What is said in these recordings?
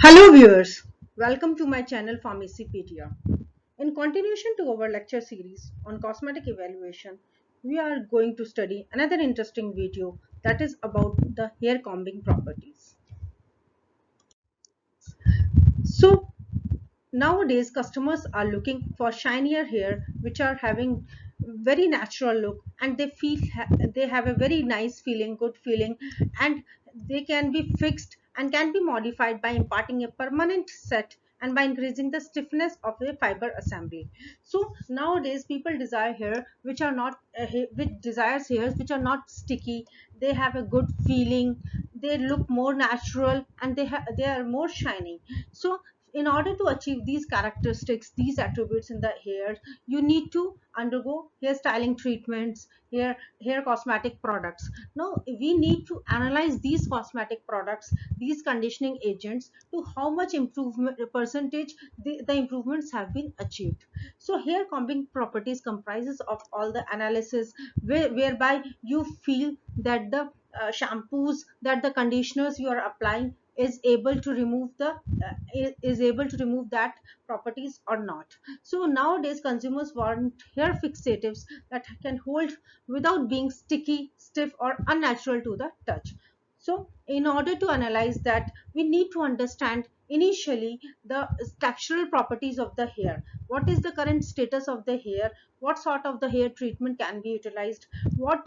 Hello viewers, welcome to my channel Pharmacypedia. In continuation to our lecture series on cosmetic evaluation, we are going to study another interesting video that is about the hair combing properties. So nowadays customers are looking for shinier hair which are having very natural look, and they have a very nice feeling, good feeling, and they can be fixed and can be modified by imparting a permanent set and by increasing the stiffness of the fiber assembly. So nowadays people desire hair which are not which desires hairs which are not sticky. They have a good feeling, they look more natural, and they are more shining. So in order to achieve these characteristics, these attributes in the hair, you need to undergo hair styling treatments, hair cosmetic products. Now we need to analyze these cosmetic products, these conditioning agents, to how much improvement percentage the improvements have been achieved. So hair combing properties comprises of all the analysis whereby you feel that the shampoos, that the conditioners you are applying is able to remove the is able to remove that properties or not. So nowadays consumers want hair fixatives that can hold without being sticky, stiff, or unnatural to the touch. So in order to analyze that, we need to understand initially the structural properties of the hair. What is the current status of the hair? What sort of the hair treatment can be utilized?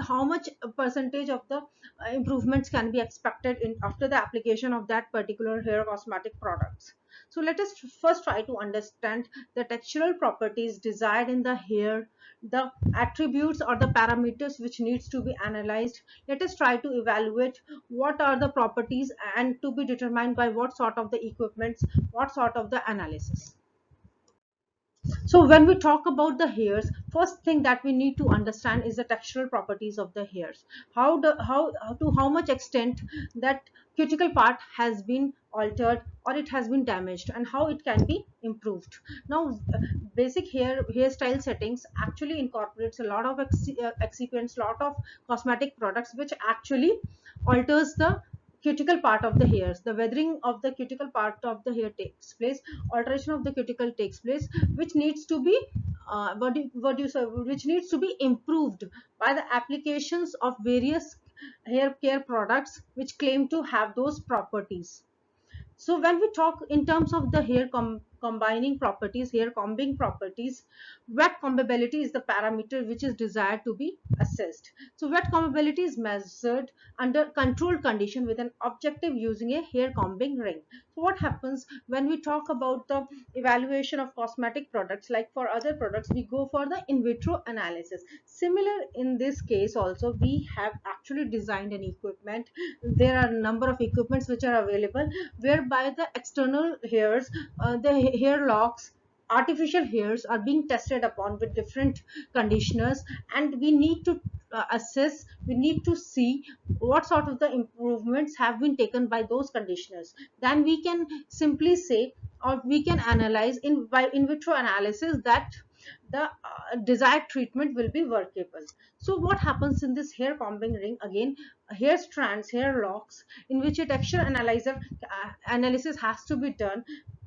How much percentage of the improvements can be expected in after the application of that particular hair cosmetic products? So let us first try to understand the textural properties desired in the hair, the attributes or the parameters which needs to be analyzed. Let us try to evaluate what are the properties and to be determined by what sort of the equipments, what sort of the analysis. So when we talk about the hairs, first thing that we need to understand is the textural properties of the hairs. How much extent that cuticle part has been altered or it has been damaged, and how it can be improved. Now basic hairstyle settings actually incorporates a lot of excipients, lot of cosmetic products which actually alters the cuticle part of the hairs. The weathering of the cuticle part of the hair takes place, alteration of the cuticle takes place, which needs to be what do you say, which needs to be improved by the applications of various hair care products which claim to have those properties. So when we talk in terms of the combining properties, hair combing properties, wet combability is the parameter which is desired to be assessed. So wet combability is measured under controlled condition with an objective using a hair combing ring. So what happens when we talk about the evaluation of cosmetic products, like for other products we go for the in vitro analysis. Similar in this case also, we have actually designed an equipment. There are a number of equipments which are available whereby the external hairs, the hair locks, artificial hairs are being tested upon with different conditioners, and we need to assess, we need to see what sort of the improvements have been taken by those conditioners. Then we can simply say, or we can analyze in by in vitro analysis, that the desired treatment will be workable. So what happens in this hair combing ring? Again, hair strands, hair locks, in which a texture analyzer analysis has to be done.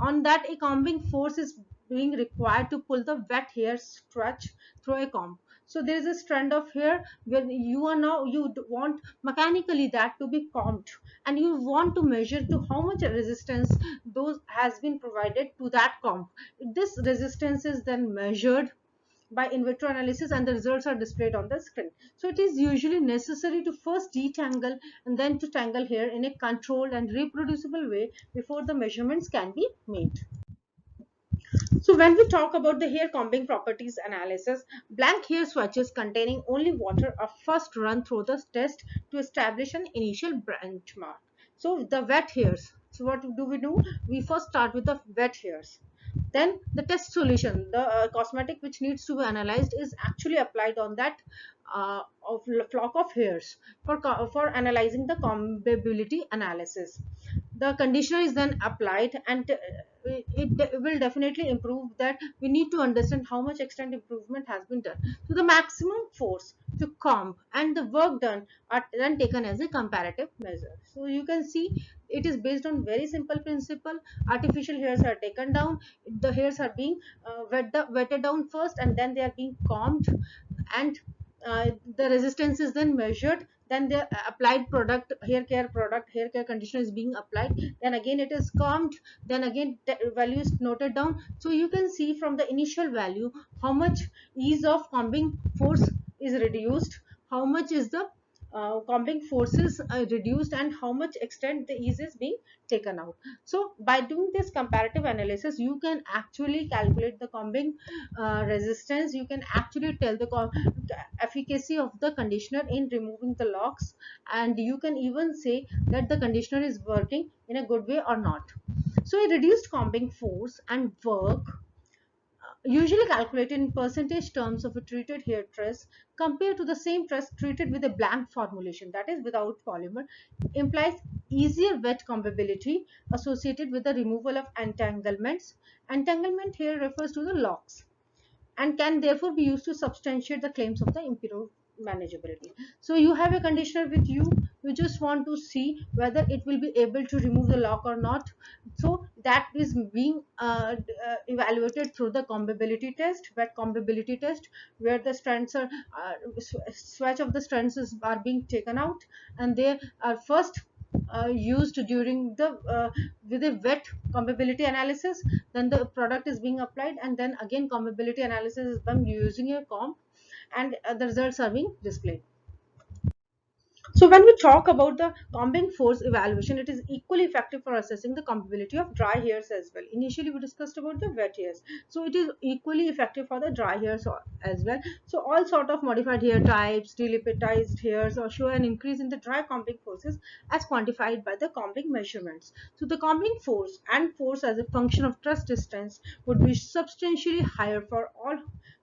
On that, a combing force is being required to pull the wet hair stretch through a comb. So there is a strand of hair where you are now, want mechanically that to be combed, and you want to measure to how much resistance those has been provided to that comb. This resistance is then measured by in vitro analysis, and the results are displayed on the screen. So it is usually necessary to first detangle and then to tangle hair in a controlled and reproducible way before the measurements can be made. So when we talk about the hair combing properties analysis, blank hair swatches containing only water are first run through the test to establish an initial benchmark. So the wet hairs. So what do we do? We first start with the wet hairs. Then the test solution, the cosmetic which needs to be analyzed, is actually applied on that of flock of hairs for analyzing the combability analysis. the conditioner is then applied, and it will definitely improve that. We need to understand how much extent improvement has been done. So the maximum force to comb and the work done are then taken as a comparative measure. So you can see it is based on very simple principle. Artificial hairs are taken down, the hairs are being wetted down first, and then they are being combed, and the resistance is then measured, then the applied product, hair care conditioner is being applied, then again it is combed, then again the value is noted down. So you can see from the initial value how much ease of combing force is reduced, how much is the combing forces reduced, and how much extent the ease is being taken out. So by doing this comparative analysis, you can actually calculate the combing resistance. You can actually tell the efficacy of the conditioner in removing the locks, and you can even say that the conditioner is working in a good way or not. So a reduced combing force and work, usually calculated in percentage terms of a treated hair tress compared to the same tress treated with a blank formulation, that is without polymer, implies easier wet combability associated with the removal of entanglements. Entanglement here refers to the locks and can therefore be used to substantiate the claims of the improved manageability. So you have a conditioner with you, you just want to see whether it will be able to remove the lock or not. So that is being evaluated through the combability test, wet combability test, where the strands are swatch of the strands are being taken out, and they are first used during the with a wet combability analysis, then the product is being applied, and then again combability analysis is done using a comb, and the results are being displayed. So when we talk about the combing force evaluation, it is equally effective for assessing the combability of dry hairs as well. Initially we discussed about the wet hairs, so it is equally effective for the dry hairs as well. So all sort of modified hair types, delipidized hairs, or show an increase in the dry combing forces as quantified by the combing measurements. So the combing force and force as a function of truss distance would be substantially higher for all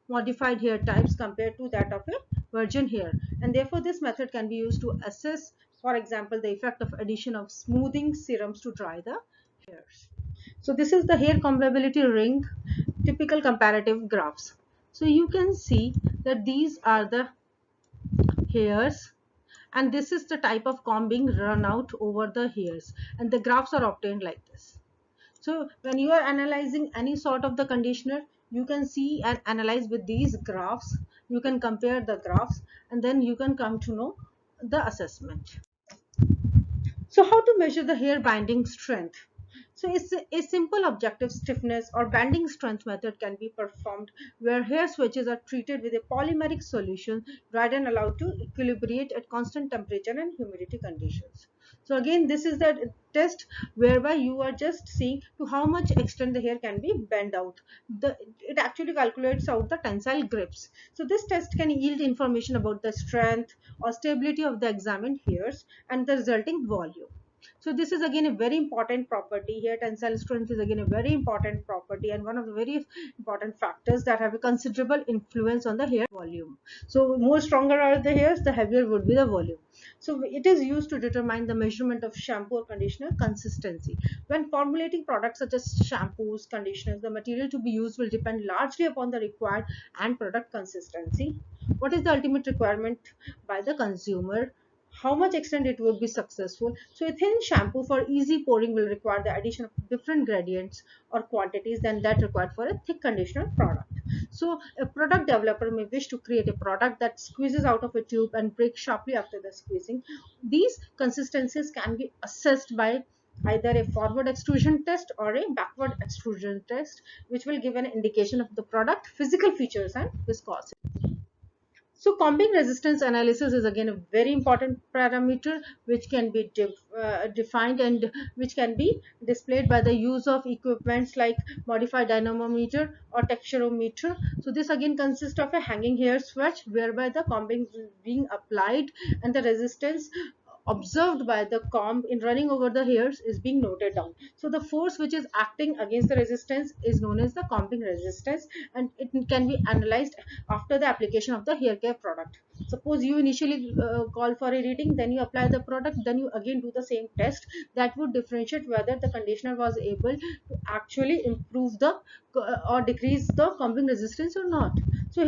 modified hair types compared to that of a virgin hair, and therefore this method can be used to assess, for example, the effect of addition of smoothing serums to dry the hairs. So this is the hair combability ring typical comparative graphs. So you can see that these are the hairs, and this is the type of comb being run out over the hairs, and the graphs are obtained like this. So when you are analyzing any sort of the conditioner, you can see and analyze with these graphs. You can compare the graphs, and then you can come to know the assessment. So how to measure the hair binding strength? So it's a simple objective stiffness or bending strength method can be performed where hair switches are treated with a polymeric solution, dried and allowed to equilibrate at constant temperature and humidity conditions. So again, this is the test whereby you are just seeing to how much extent the hair can be bent out. It actually calculates out the tensile grips. So this test can yield information about the strength or stability of the examined hairs and the resulting volume. So this is again a very important property here. Tensile strength is again a very important property and one of the very important factors that have a considerable influence on the hair volume. So more stronger are the hairs, the heavier would be the volume. So it is used to determine the measurement of shampoo or conditioner consistency. When formulating products such as shampoos, conditioners, the material to be used will depend largely upon the required and product consistency. What is the ultimate requirement by the consumer? How much extent it would be successful. So a thin shampoo for easy pouring will require the addition of different gradients or quantities than that required for a thick conditioner product. So a product developer may wish to create a product that squeezes out of a tube and breaks sharply after the squeezing. These consistencies can be assessed by either a forward extrusion test or a backward extrusion test, which will give an indication of the product physical features and viscosity. So combing resistance analysis is again a very important parameter which can be defined and which can be displayed by the use of equipments like modified dynamometer or texturometer. So this again consists of a hanging hair swatch whereby the combing is being applied and the resistance observed by the comb in running over the hairs is being noted down. So the force which is acting against the resistance is known as the combing resistance, and it can be analyzed after the application of the hair care product. Suppose you initially call for a reading, then you apply the product, then you again do the same test. That would differentiate whether the conditioner was able to actually improve the or decrease the combing resistance or not. So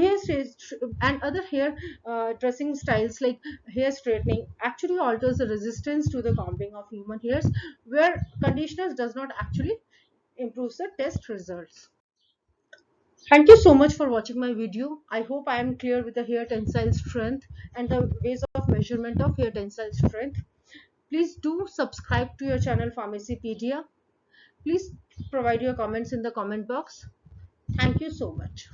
and other hair dressing styles like hair straightening actually alters the resistance to the combing of human hairs, where conditioners does not actually improve the test results. Thank you so much for watching my video. I hope I am clear with the hair tensile strength and the ways of measurement of hair tensile strength. Please do subscribe to your channel Pharmacypedia. Please provide your comments in the comment box. Thank you so much.